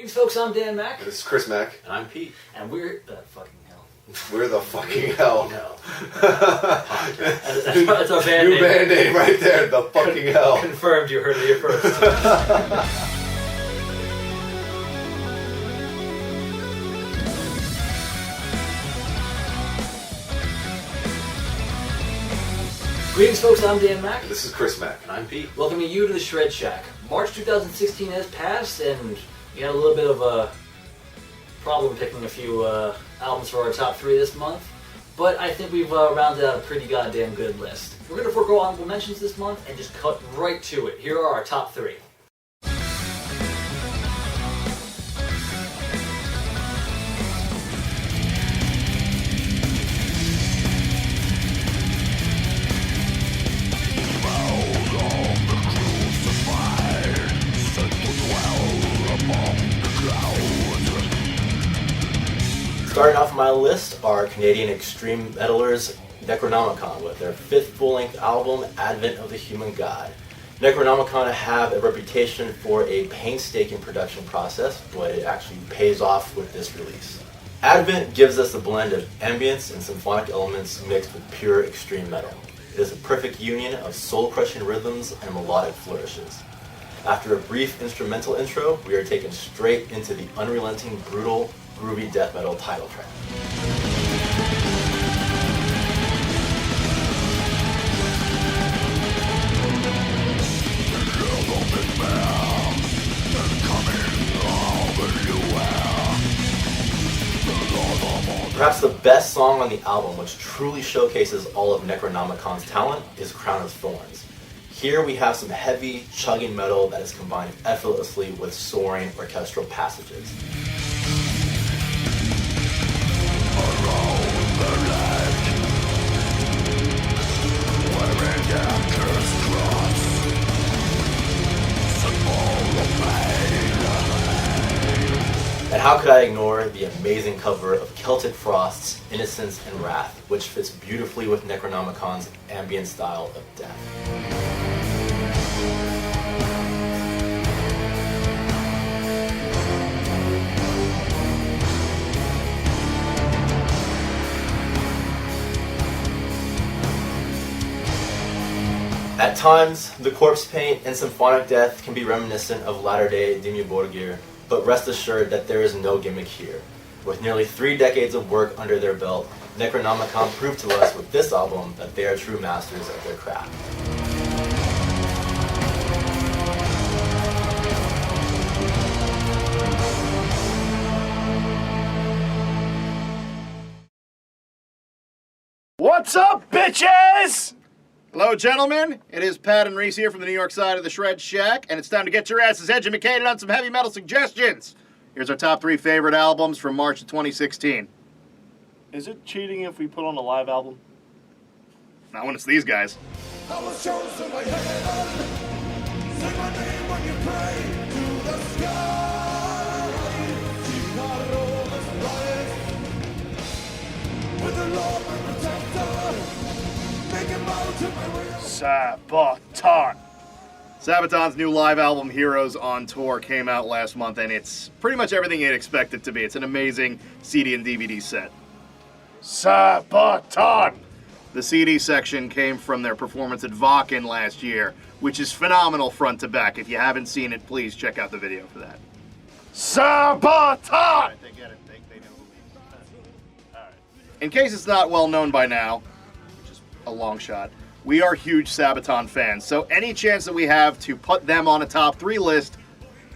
Greetings, folks. I'm Dan Mack. This is Chris Mack. And I'm Pete. And we're the fucking hell. We're the fucking hell. No. That's our band New name. band name right there, the fucking hell. Confirmed, you heard it here first. Greetings, folks. I'm Dan Mack. This is Chris Mack. And I'm Pete. Welcoming you to the Shred Shack. March 2016 has passed, and we had a little bit of a problem picking a few albums for our top 3 this month. But I think we've rounded out a pretty goddamn good list. We're going to forego honorable mentions this month and just cut right to it. Here are our top 3. Starting off my list are Canadian extreme metalers Necronomicon with their 5th full-length album, Advent of the Human God. Necronomicon have a reputation for a painstaking production process, but it actually pays off with this release. Advent gives us a blend of ambience and symphonic elements mixed with pure extreme metal. It is a perfect union of soul-crushing rhythms and melodic flourishes. After a brief instrumental intro, we are taken straight into the unrelenting, brutal, groovy death metal title track. Perhaps the best song on the album, which truly showcases all of Necronomicon's talent, is Crown of Thorns. Here we have some heavy, chugging metal that is combined effortlessly with soaring orchestral passages. And how could I ignore the amazing cover of Celtic Frost's Innocence and Wrath, which fits beautifully with Necronomicon's ambient style of death. At times, the corpse paint and symphonic death can be reminiscent of latter-day Dimmu Borgir, but rest assured that there is no gimmick here. With nearly 3 decades of work under their belt, Necronomicon proved to us with this album that they are true masters of their craft. What's up, bitches? Hello, gentlemen. It is Pat and Reece here from the New York side of the Shred Shack, and it's time to get your asses educated on some heavy metal suggestions. Here's our top 3 favorite albums from March of 2016. Is it cheating if we put on a live album? Not when it's these guys. I was chosen by heaven. Say my name when you pray to the sky. See not all this life. With the Lord my protector. Make him bow to my will. Sabaton. Sabaton's new live album, Heroes on Tour, came out last month, and it's pretty much everything you'd expect it to be. It's an amazing CD and DVD set. Sabaton! The CD section came from their performance at Wacken last year, which is phenomenal front to back. If you haven't seen it, please check out the video for that. Sabaton! They get it. They know who we are. All right. In case it's not well known by now, which is a long shot, we are huge Sabaton fans, so any chance that we have to put them on a top 3 list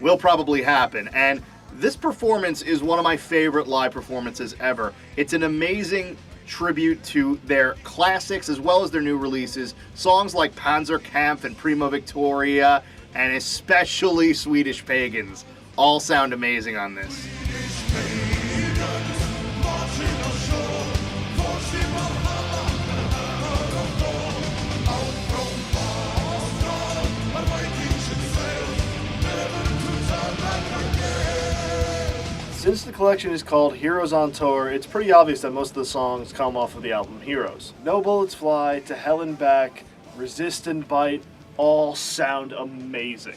will probably happen. And this performance is one of my favorite live performances ever. It's an amazing tribute to their classics as well as their new releases. Songs like Panzerkampf and Prima Victoria, and especially Swedish Pagans, all sound amazing on this. Since the collection is called Heroes on Tour, it's pretty obvious that most of the songs come off of the album Heroes. No Bullets Fly, To Hell and Back, Resist and Bite, all sound amazing.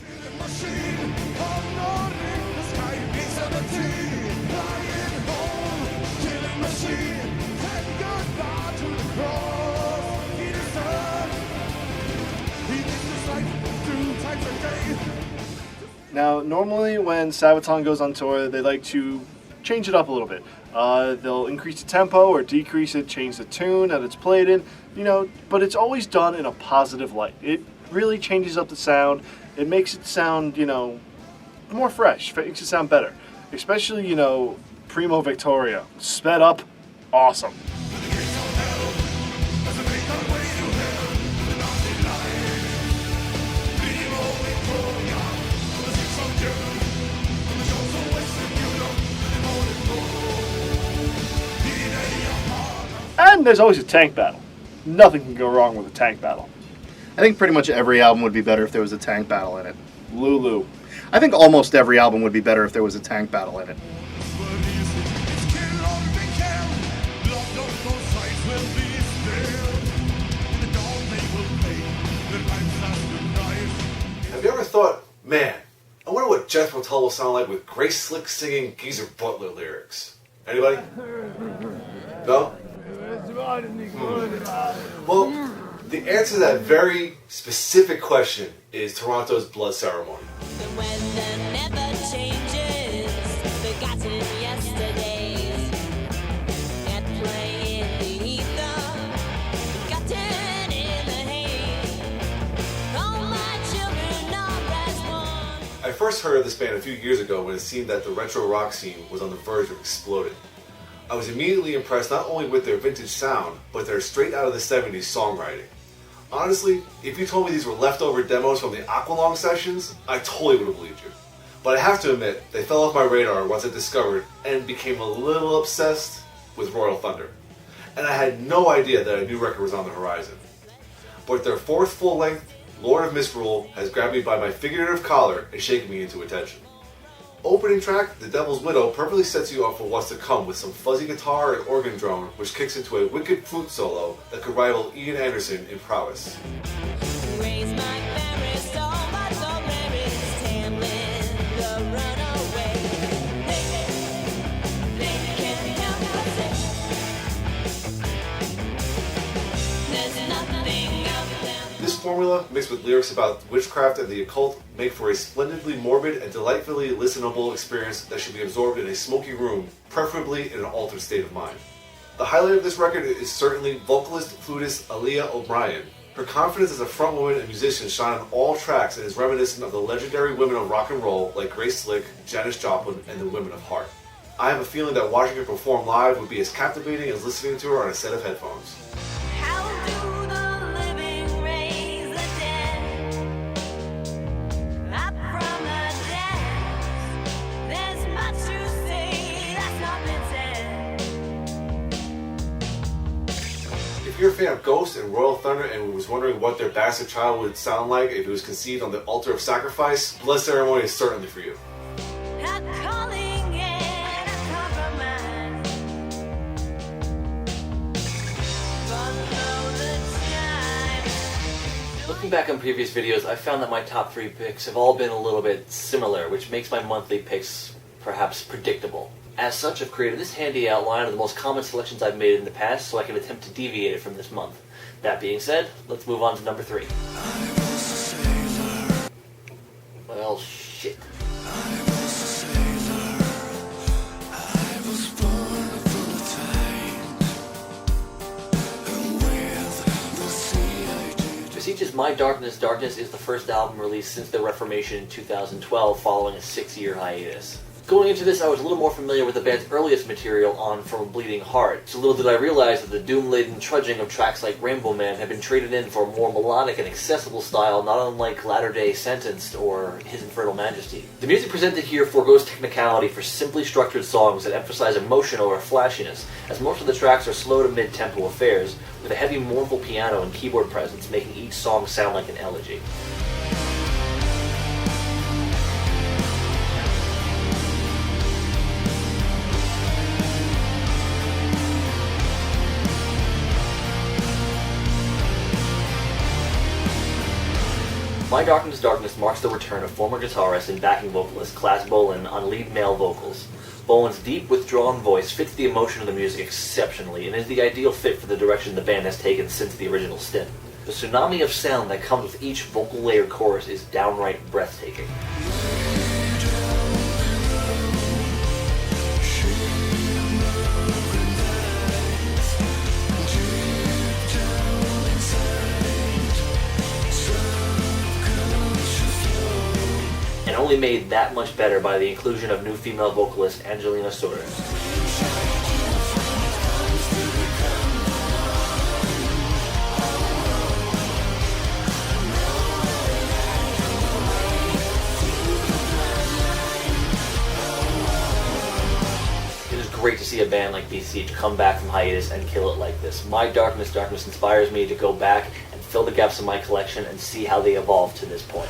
flying home, killing machine, and goodbye to the cross. He deserves, he lives his life 2 times a day. Now, normally when Sabaton goes on tour, they like to change it up a little bit. They'll increase the tempo or decrease it, change the tune that it's played in, but it's always done in a positive light. It really changes up the sound. It makes it sound, more fresh, makes it sound better. Especially, Primo Victoria. Sped up, awesome. And there's always a tank battle. Nothing can go wrong with a tank battle. I think pretty much every album would be better if there was a tank battle in it. Lulu. I think almost every album would be better if there was a tank battle in it. Have you ever thought, man, I wonder what Jethro Tull will sound like with Grace Slick singing Geezer Butler lyrics? Anybody? No? Well, the answer to that very specific question is Toronto's Blood Ceremony. The weather never changes, forgotten yesterdays. At play in the ether, forgotten in the haze. All my children are as one. I first heard of this band a few years ago when it seemed that the retro rock scene was on the verge of exploding. I was immediately impressed not only with their vintage sound, but their straight out of the 70s songwriting. Honestly, if you told me these were leftover demos from the Aqualung sessions, I totally would have believed you. But I have to admit, they fell off my radar once I discovered and became a little obsessed with Royal Thunder. And I had no idea that a new record was on the horizon. But their 4th full-length, Lord of Misrule, has grabbed me by my figurative collar and shaken me into attention. Opening track, The Devil's Widow, perfectly sets you up for what's to come with some fuzzy guitar and organ drone, which kicks into a wicked flute solo that could rival Ian Anderson in prowess. Raise my fairy soul, my soul is Tamlin, the runaway. They can't help but say, there's nothing out there. This formula, mixed with lyrics about witchcraft and the occult, make for a splendidly morbid and delightfully listenable experience that should be absorbed in a smoky room, preferably in an altered state of mind. The highlight of this record is certainly vocalist flutist Aaliyah O'Brien. Her confidence as a frontwoman and musician shine on all tracks and is reminiscent of the legendary women of rock and roll like Grace Slick, Janis Joplin, and the Women of Heart. I have a feeling that watching her perform live would be as captivating as listening to her on a set of headphones. How do the living raise the dead? Up from the depths, there's much to say that's not been said. If you're a fan of Ghost and Royal Thunder and was wondering what their bastard child would sound like if it was conceived on the altar of sacrifice, Blood Ceremony is certainly for you. A calling and a compromise. Follow the time. Looking back on previous videos, I found that my top 3 picks have all been a little bit similar, which makes my monthly picks perhaps predictable. As such, I've created this handy outline of the most common selections I've made in the past so I can attempt to deviate it from this month. That being said, let's move on to number 3. Well, shit. Beseeches My Darkness, Darkness is the first album released since the Reformation in 2012 following a 6-year hiatus. Going into this, I was a little more familiar with the band's earliest material on From a Bleeding Heart, so little did I realize that the doom-laden trudging of tracks like Rainbow Man had been traded in for a more melodic and accessible style not unlike Latter-day Sentenced or His Infernal Majesty. The music presented here forgoes technicality for simply structured songs that emphasize emotion over flashiness, as most of the tracks are slow to mid-tempo affairs, with a heavy mournful piano and keyboard presence making each song sound like an elegy. My Darkness Darkness marks the return of former guitarist and backing vocalist Klaas Bolin on lead male vocals. Bolin's deep, withdrawn voice fits the emotion of the music exceptionally and is the ideal fit for the direction the band has taken since the original stint. The tsunami of sound that comes with each vocal layered chorus is downright breathtaking. And only made that much better by the inclusion of new female vocalist Angelina Soares. It is great to see a band like BC come back from hiatus and kill it like this. My Darkness Darkness inspires me to go back and fill the gaps in my collection and see how they evolved to this point.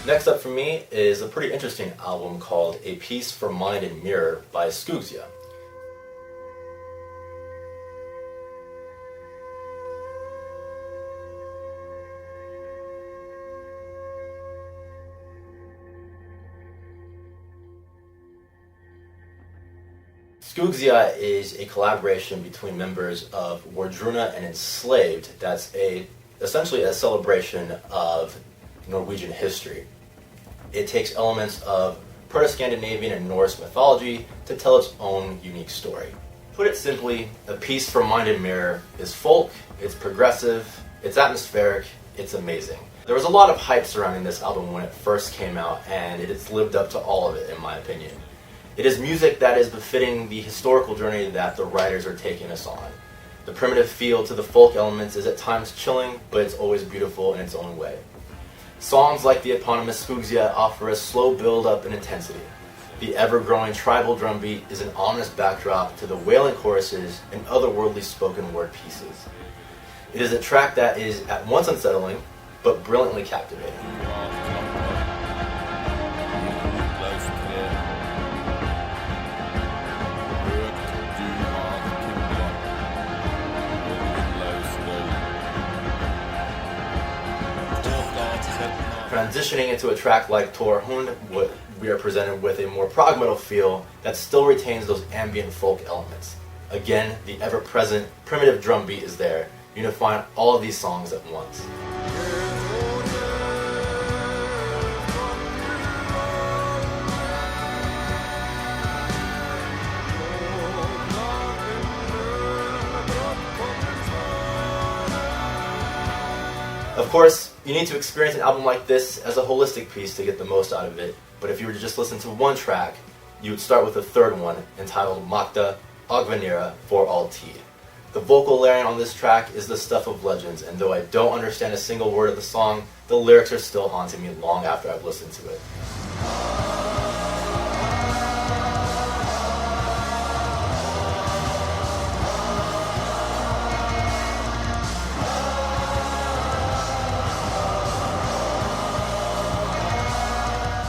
Next up for me is a pretty interesting album called A Piece for Mind and Mirror by Skugsia. Skugsia is a collaboration between members of Wardruna and Enslaved that's essentially a celebration of Norwegian history. It takes elements of Proto-Scandinavian and Norse mythology to tell its own unique story. Put it simply, A Piece for Mind and Mirror is folk, it's progressive, it's atmospheric, it's amazing. There was a lot of hype surrounding this album when it first came out, and it has lived up to all of it in my opinion. It is music that is befitting the historical journey that the writers are taking us on. The primitive feel to the folk elements is at times chilling, but it's always beautiful in its own way. Songs like the eponymous Skugsia offer a slow build-up in intensity. The ever-growing tribal drum beat is an ominous backdrop to the wailing choruses and otherworldly spoken word pieces. It is a track that is at once unsettling, but brilliantly captivating. Transitioning into a track like Tor Hund, we are presented with a more prog metal feel that still retains those ambient folk elements. Again, the ever-present primitive drum beat is there, unifying all of these songs at once. Of course, you need to experience an album like this as a holistic piece to get the most out of it, but if you were to just listen to one track, you would start with the third one, entitled Makta Agvenira for All Tid. The vocal layering on this track is the stuff of legends, and though I don't understand a single word of the song, the lyrics are still haunting me long after I've listened to it.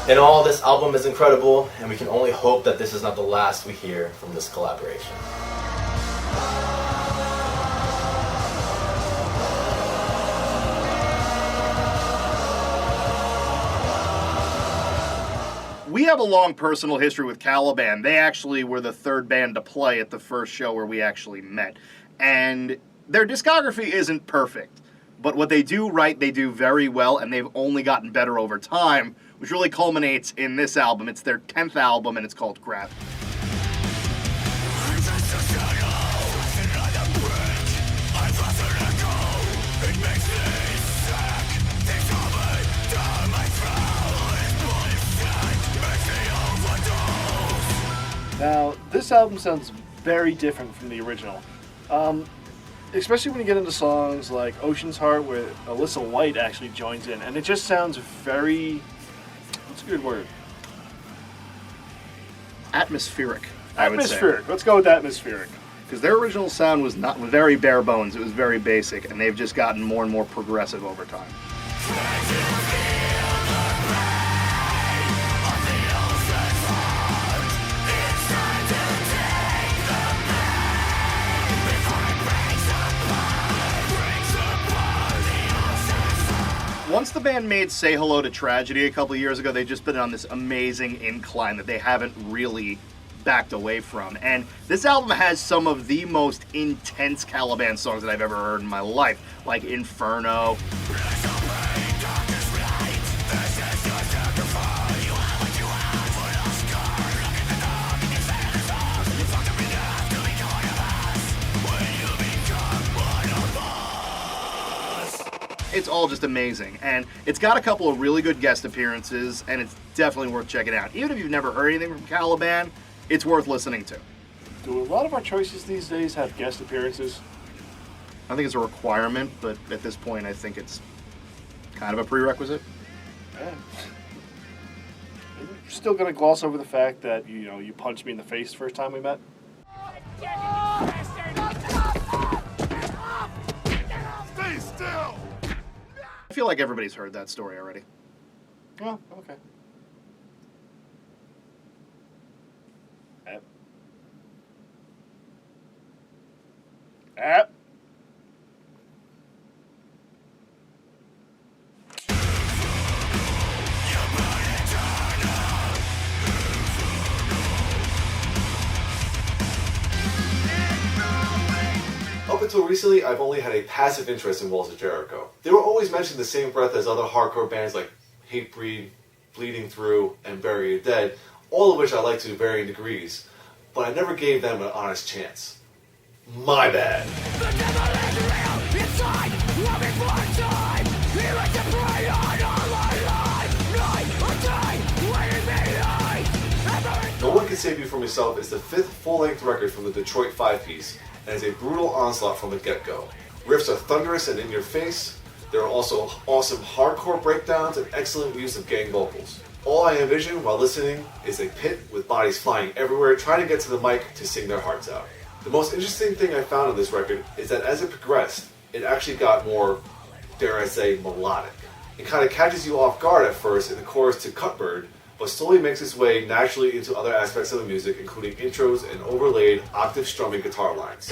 In all, this album is incredible, and we can only hope that this is not the last we hear from this collaboration. We have a long personal history with Caliban. They actually were the third band to play at the first show where we actually met. And their discography isn't perfect, but what they do right, they do very well, and they've only gotten better over time, which really culminates in this album. It's their 10th album, and it's called Gravity. Now, this album sounds very different from the original. Especially when you get into songs like Ocean's Heart, where Alyssa White actually joins in, and it just sounds very... What's a good word? Atmospheric, I would say. Atmospheric. Let's go with atmospheric. Because their original sound was not very bare bones. It was very basic, and they've just gotten more and more progressive over time. the band made Say Hello to Tragedy a couple years ago, they've just been on this amazing incline that they haven't really backed away from. And this album has some of the most intense Caliban songs that I've ever heard in my life, like Inferno. It's all just amazing, and it's got a couple of really good guest appearances, and it's definitely worth checking out. Even if you've never heard anything from Caliban, it's worth listening to. Do a lot of our choices these days have guest appearances? I think it's a requirement, but at this point I think it's kind of a prerequisite. Yeah. You're still gonna gloss over the fact that you punched me in the face the first time we met? Stay still! I feel like everybody's heard that story already. Oh, okay. App. Up until recently, I've only had a passive interest in Walls of Jericho. They were always mentioned in the same breath as other hardcore bands like Hatebreed, Bleeding Through, and Bury Your Dead, all of which I like to varying degrees, but I never gave them an honest chance. My bad. No One Can Save You From Yourself is the fifth full-length record from the Detroit five-piece, and is a brutal onslaught from the get-go. Riffs are thunderous and in your face. There are also awesome hardcore breakdowns and excellent use of gang vocals. All I envision while listening is a pit with bodies flying everywhere trying to get to the mic to sing their hearts out. The most interesting thing I found on this record is that as it progressed, it actually got more, dare I say, melodic. It kind of catches you off guard at first in the chorus to Cutbird, but slowly makes its way naturally into other aspects of the music, including intros and overlaid octave strumming guitar lines.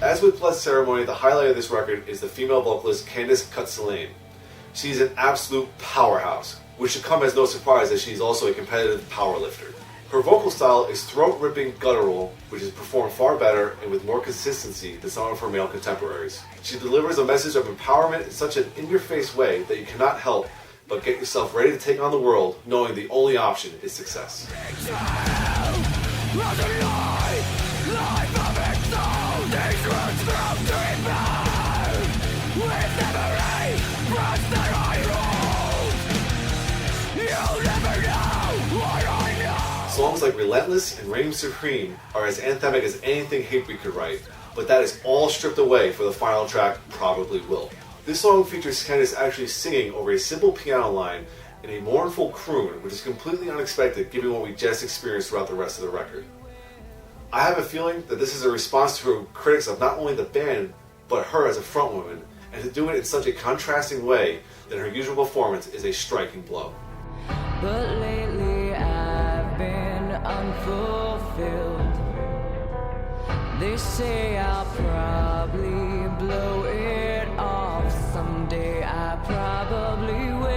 As with Blood Ceremony, the highlight of this record is the female vocalist Candice Cutsalane. She's an absolute powerhouse, which should come as no surprise as she's also a competitive powerlifter. Her vocal style is throat-ripping guttural, which is performed far better and with more consistency than some of her male contemporaries. She delivers a message of empowerment in such an in-your-face way that you cannot help but get yourself ready to take on the world, knowing the only option is success. Songs like Relentless and Reign Supreme are as anthemic as anything Hatebreed could write, but that is all stripped away for the final track, Probably Will. This song features Candice actually singing over a simple piano line in a mournful croon, which is completely unexpected given what we just experienced throughout the rest of the record. I have a feeling that this is a response to her critics of not only the band, but her as a frontwoman, and to do it in such a contrasting way that her usual performance is a striking blow. But lately I've been unfulfilled. They say I'll probably blow it off someday. I probably will.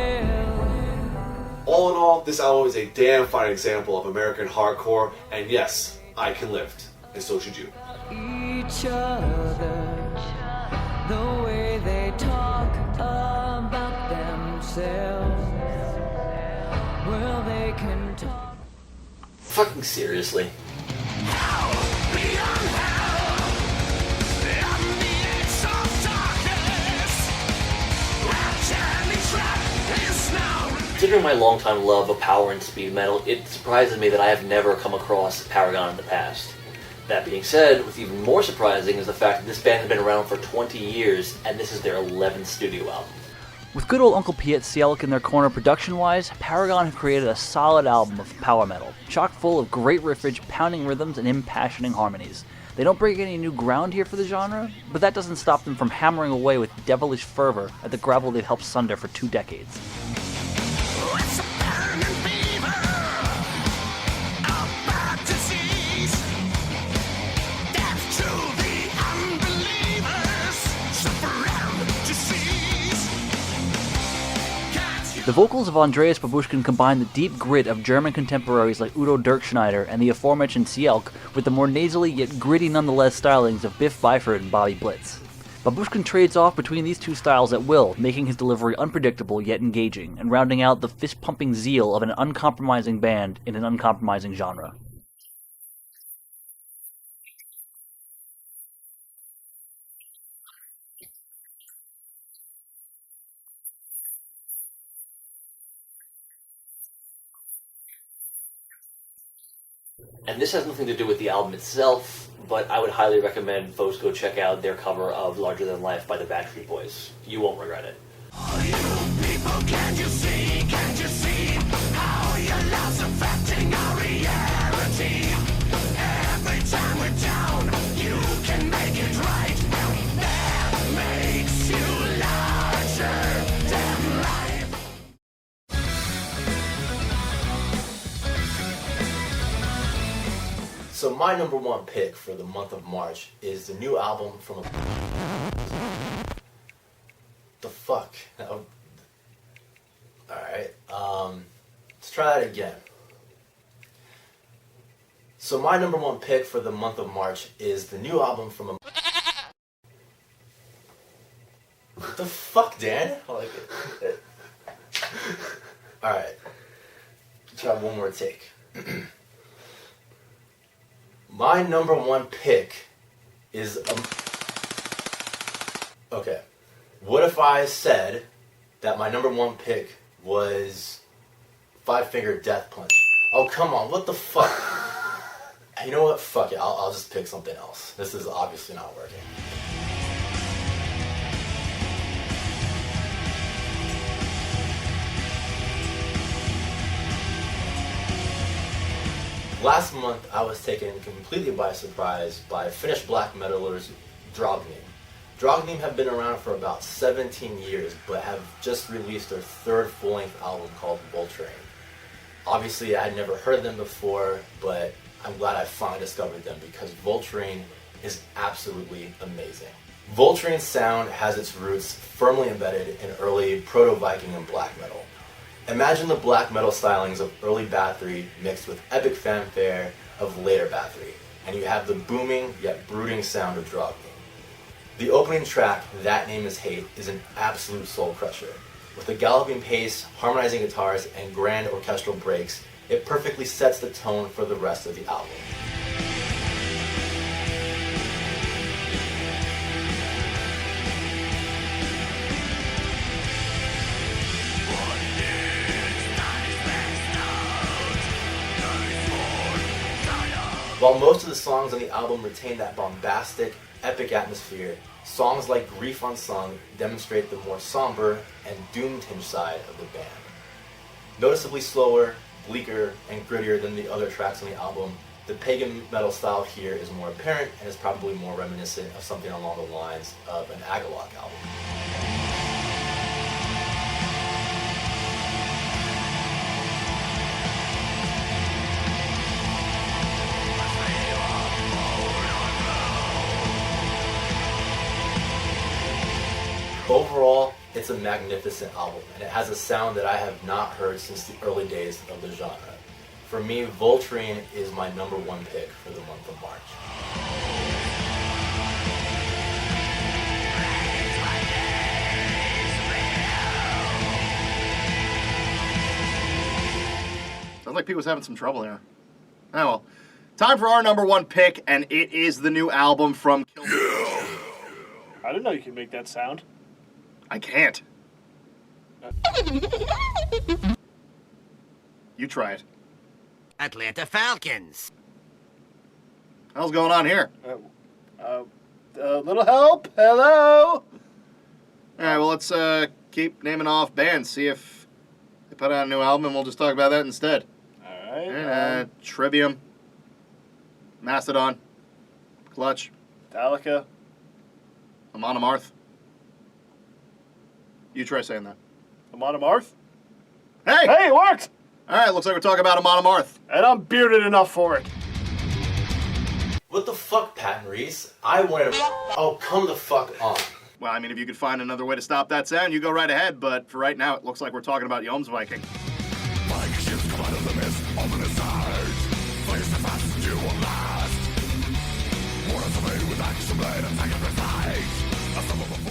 All in all, this album is a damn fine example of American hardcore, and yes, I can lift, and so should you. Each other, the way they talk about themselves. Well, they can talk. Fucking seriously. Considering my longtime love of power and speed metal, it surprises me that I have never come across Paragon in the past. That being said, what's even more surprising is the fact that this band has been around for 20 years, and this is their 11th studio album. With good old Uncle P at Cielic in their corner production-wise, Paragon have created a solid album of power metal, chock full of great riffage, pounding rhythms, and impassioning harmonies. They don't break any new ground here for the genre, but that doesn't stop them from hammering away with devilish fervor at the gravel they've helped sunder for 2 decades. The vocals of Andreas Babushkin combine the deep grit of German contemporaries like Udo Dirkschneider and the aforementioned Sielk with the more nasally yet gritty nonetheless stylings of Biff Byford and Bobby Blitz. Babushkin trades off between these two styles at will, making his delivery unpredictable yet engaging, and rounding out the fist-pumping zeal of an uncompromising band in an uncompromising genre. And this has nothing to do with the album itself, but I would highly recommend folks go check out their cover of Larger Than Life by the Backstreet Boys. You won't regret it. Can't you see how your love's affecting our reality? Every time we're down, you can make it right. And that makes you larger than life. So my number one pick for the month of March is the new album from the fuck? Alright, let's try that again. So my number one pick for the month of March is the new album from a... What the fuck, Dan? Like it. Alright, try one more take. My number one pick is okay. What if I said that my number one pick was Five Finger Death Punch? Oh, come on, what the fuck? You know what? Fuck it, I'll just pick something else. This is obviously not working. Last month, I was taken completely by surprise by Finnish black metalers Drognim. Drognim have been around for about 17 years, but have just released their third full-length album called Voltrain. Obviously, I had never heard of them before, but I'm glad I finally discovered them because Voltrain is absolutely amazing. Voltrain's sound has its roots firmly embedded in early proto-Viking and black metal. Imagine the black metal stylings of early Bathory mixed with epic fanfare of later Bathory, and you have the booming yet brooding sound of Drognim. The opening track, That Name Is Hate, is an absolute soul crusher. With a galloping pace, harmonizing guitars, and grand orchestral breaks, it perfectly sets the tone for the rest of the album. While most of the songs on the album retain that bombastic, epic atmosphere, songs like Grief Unsung demonstrate the more somber and doom-tinged side of the band. Noticeably slower, bleaker, and grittier than the other tracks on the album, the pagan metal style here is more apparent and is probably more reminiscent of something along the lines of an Agalloch album. Overall, it's a magnificent album, and it has a sound that I have not heard since the early days of the genre. For me, Voltrain is my number one pick for the month of March. Sounds like people's having some trouble here. Oh well. Time for our number one pick, and it is the new album from Kill. I didn't know you could make that sound. I can't. You try it. Atlanta Falcons. Hell's going on here? Little help? Hello? Alright, well, let's keep naming off bands, see if they put out a new album, and we'll just talk about that instead. Alright. Trivium, Mastodon, Clutch. Metallica. Amon Amarth. You try saying that. Amon Amarth. Hey! Hey, it worked! All right, looks like we're talking about Amon Amarth. And I'm bearded enough for it. What the fuck, Pat and Reece? I wanted to... Oh, come the fuck on. Well, I mean, if you could find another way to stop that sound, you go right ahead. But for right now, it looks like we're talking about Yom's Viking.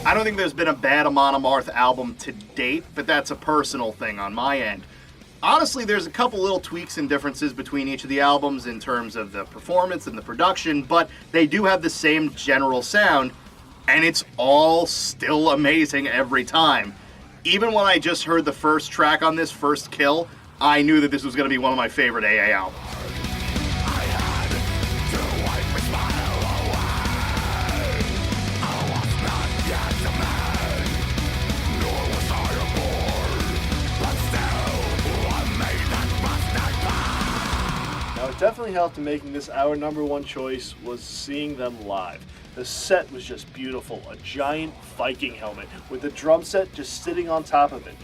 I don't think there's been a bad Amon Amarth album to date, but that's a personal thing on my end. Honestly, there's a couple little tweaks and differences between each of the albums in terms of the performance and the production, but they do have the same general sound, and it's all still amazing every time. Even when I just heard the first track on this, First Kill, I knew that this was going to be one of my favorite AA albums. It definitely helped in making this our number one choice was seeing them live. The set was just beautiful. A giant Viking helmet with the drum set just sitting on top of it.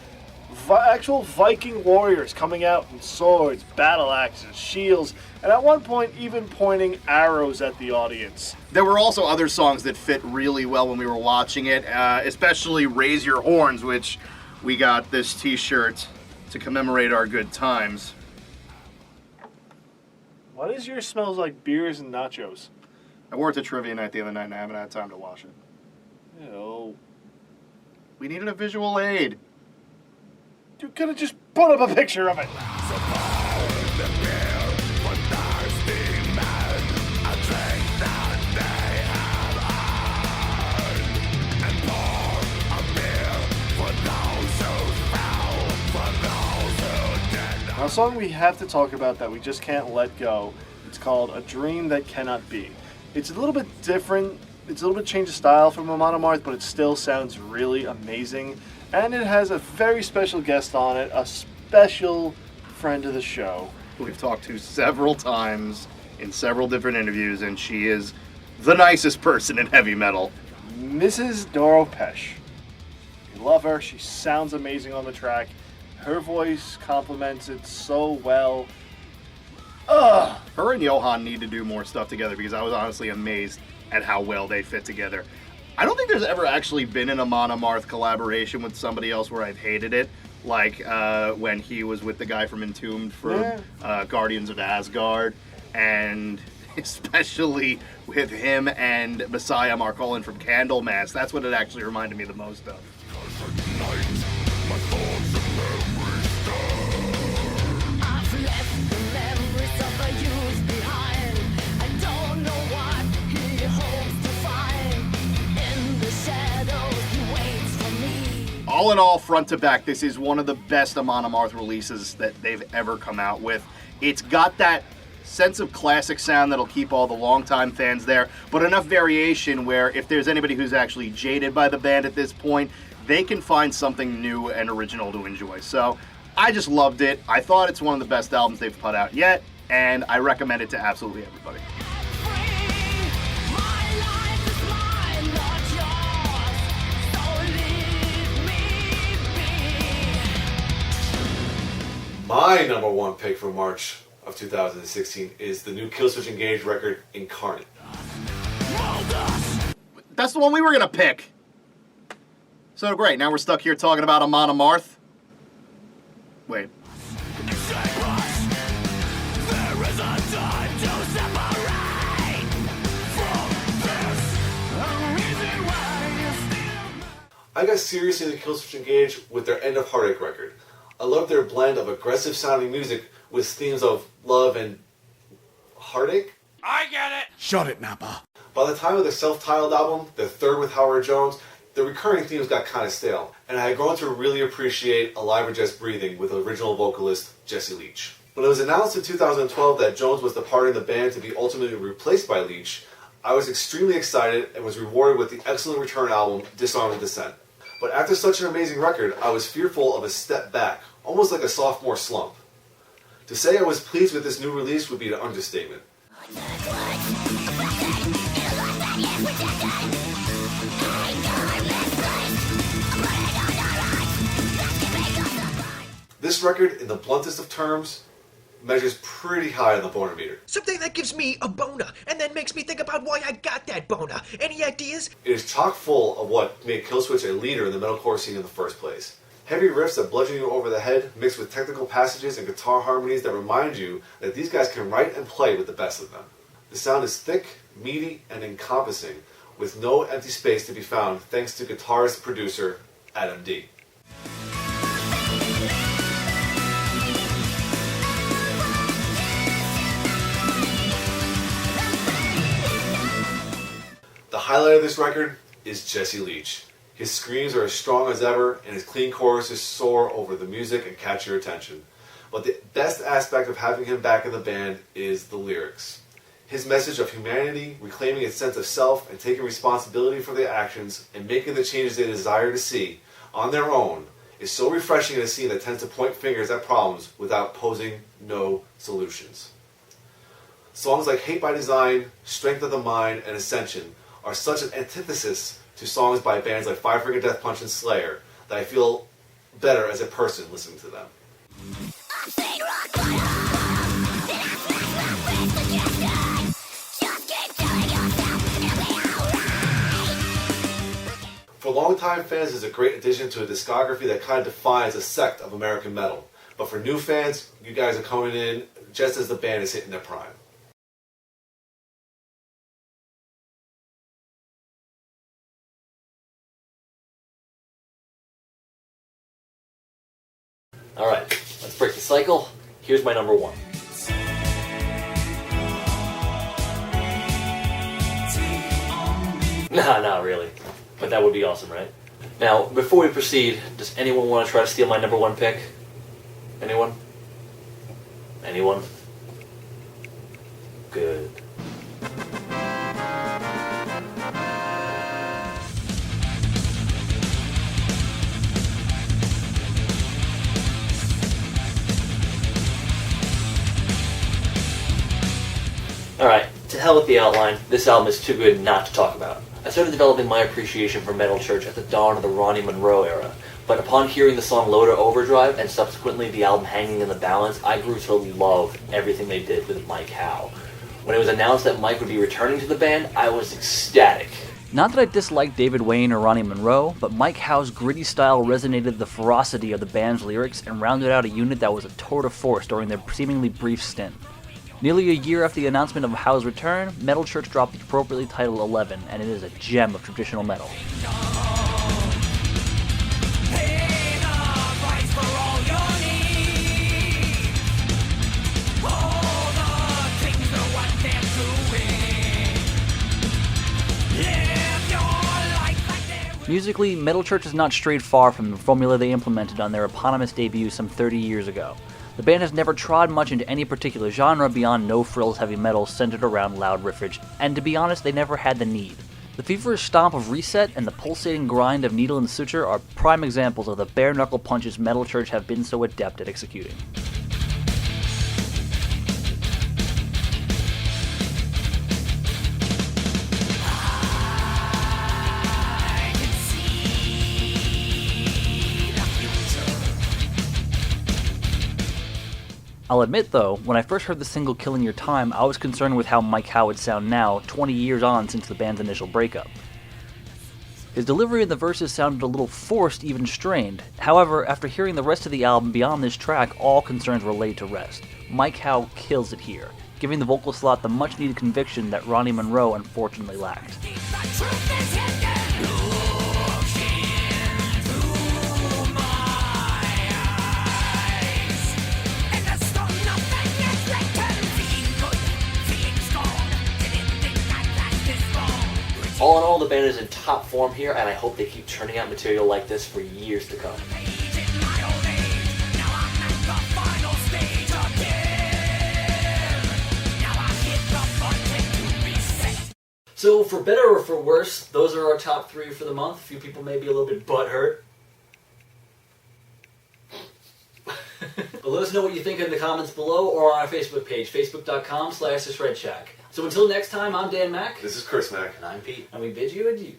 Actual Viking warriors coming out with swords, battle axes, shields, and at one point even pointing arrows at the audience. There were also other songs that fit really well when we were watching it, especially Raise Your Horns, which we got this t-shirt to commemorate our good times. Why does yours smells like beers and nachos? I wore it to trivia night the other night and I haven't had time to wash it. Ew. We needed a visual aid. You could have just put up a picture of it. Now, a song we have to talk about that we just can't let go, it's called A Dream That Cannot Be. It's a little bit different, it's a little bit change of style from Amon Amarth, but it still sounds really amazing. And it has a very special guest on it, a special friend of the show. Who we've talked to several times in several different interviews, and she is the nicest person in heavy metal. Mrs. Doro Pesh. We love her, she sounds amazing on the track. Her voice complements it so well. Ugh! Her and Johan need to do more stuff together because I was honestly amazed at how well they fit together. I don't think there's ever actually been an Amon Amarth collaboration with somebody else where I've hated it, like when he was with the guy from Entombed for Guardians of Asgard, and especially with him and Messiah Marcolin from Candlemass. That's what it actually reminded me the most of. I've left the memories of a youth behind. I don't know what he hopes to find. In the shadows he waits for me. All in all, front to back, this is one of the best Amon Amarth releases that they've ever come out with. It's got that sense of classic sound that'll keep all the longtime fans there, but enough variation where if there's anybody who's actually jaded by the band at this point, they can find something new and original to enjoy. So I just loved it. I thought it's one of the best albums they've put out yet, and I recommend it to absolutely everybody. My number one pick for March of 2016 is the new Killswitch Engage record, Incarnate. That's the one we were going to pick. So great, now we're stuck here talking about Amon Amarth. Wait. I got seriously into Killswitch Engage with their End of Heartache record. I love their blend of aggressive sounding music with themes of love and heartache. I get it! Shut it, Nappa. By the time of the self-titled album, their third with Howard Jones, the recurring themes got kind of stale, and I had grown to really appreciate Alive or Just Breathing with original vocalist Jesse Leach. When it was announced in 2012 that Jones was departing the band to be ultimately replaced by Leach, I was extremely excited and was rewarded with the excellent return album Disarm and Descent. But after such an amazing record, I was fearful of a step back, almost like a sophomore slump. To say I was pleased with this new release would be an understatement. This record, in the bluntest of terms, measures pretty high on the boner meter. Something that gives me a boner, and then makes me think about why I got that boner. Any ideas? It is chock full of what made Killswitch a leader in the metalcore scene in the first place. Heavy riffs that bludgeon you over the head, mixed with technical passages and guitar harmonies that remind you that these guys can write and play with the best of them. The sound is thick, meaty, and encompassing, with no empty space to be found thanks to guitarist-producer Adam D. The highlight of this record is Jesse Leach. His screams are as strong as ever, and his clean choruses soar over the music and catch your attention. But the best aspect of having him back in the band is the lyrics. His message of humanity, reclaiming its sense of self, and taking responsibility for their actions, and making the changes they desire to see on their own, is so refreshing in a scene that tends to point fingers at problems without posing no solutions. Songs like Hate by Design, Strength of the Mind, and Ascension are such an antithesis to songs by bands like Five Finger Death Punch and Slayer that I feel better as a person listening to them. For longtime fans, it's a great addition to a discography that kind of defines a sect of American metal. But for new fans, you guys are coming in just as the band is hitting their prime. Alright, let's break the cycle. Here's my number one. Nah, not really. But that would be awesome, right? Now, before we proceed, does anyone want to try to steal my number one pick? Anyone? Anyone? Good. Alright, to hell with the outline. This album is too good not to talk about. I started developing my appreciation for Metal Church at the dawn of the Ronnie Monroe era, but upon hearing the song Loader Overdrive and subsequently the album Hanging in the Balance, I grew to love everything they did with Mike Howe. When it was announced that Mike would be returning to the band, I was ecstatic. Not that I disliked David Wayne or Ronnie Monroe, but Mike Howe's gritty style resonated with the ferocity of the band's lyrics and rounded out a unit that was a tour de force during their seemingly brief stint. Nearly a year after the announcement of Howe's return, Metal Church dropped the appropriately titled 11, and it is a gem of traditional metal. Musically, Metal Church has not strayed far from the formula they implemented on their eponymous debut some 30 years ago. The band has never trod much into any particular genre beyond no-frills heavy metal centered around loud riffage, and to be honest, they never had the need. The feverish stomp of Reset and the pulsating grind of Needle and Suture are prime examples of the bare-knuckle punches Metal Church have been so adept at executing. I'll admit though, when I first heard the single Killing Your Time, I was concerned with how Mike Howe would sound now, 20 years on since the band's initial breakup. His delivery in the verses sounded a little forced, even strained. However, after hearing the rest of the album beyond this track, all concerns were laid to rest. Mike Howe kills it here, giving the vocal slot the much-needed conviction that Ronnie Monroe unfortunately lacked. All in all, the band is in top form here, and I hope they keep churning out material like this for years to come. So, for better or for worse, those are our top three for the month. A few people may be a little bit butthurt. But let us know what you think in the comments below or on our Facebook page, facebook.com/theshredshack. So until next time, I'm Dan Mack. This is Chris Mack. And I'm Pete. And we bid you adieu.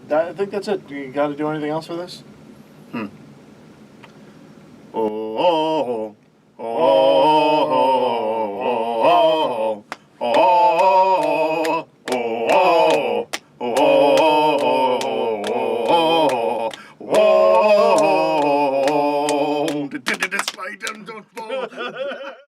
I think that's it. You got to do anything else for this? Oh, oh, oh, oh, oh.